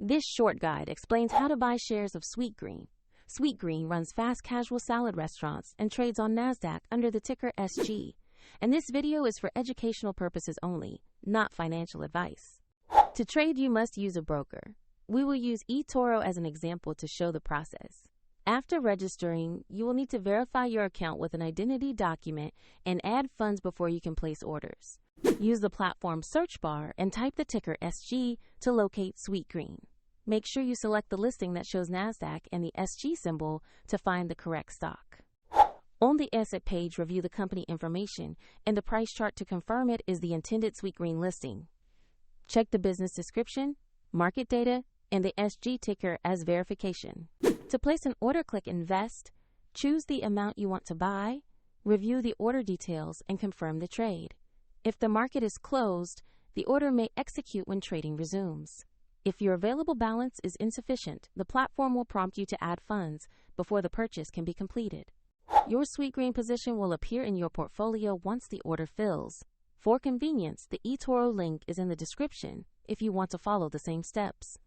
This short guide explains how to buy shares of SweetGreen. SweetGreen runs fast casual salad restaurants and trades on NASDAQ under the ticker SG. And this video is for educational purposes only, not financial advice. To trade, you must use a broker. We will use eToro as an example to show the process. After registering, you will need to verify your account with an identity document and add funds before you can place orders. Use the platform search bar and type the ticker SG to locate SweetGreen. Make sure you select the listing that shows NASDAQ and the SG symbol to find the correct stock. On the asset page, review the company information and the price chart to confirm it is the intended SweetGreen listing. Check the business description, market data, and the SG ticker as verification. To place an order, click Invest, choose the amount you want to buy, review the order details, and confirm the trade. If the market is closed, the order may execute when trading resumes. If your available balance is insufficient, the platform will prompt you to add funds before the purchase can be completed. Your SweetGreen position will appear in your portfolio once the order fills. For convenience, the eToro link is in the description if you want to follow the same steps.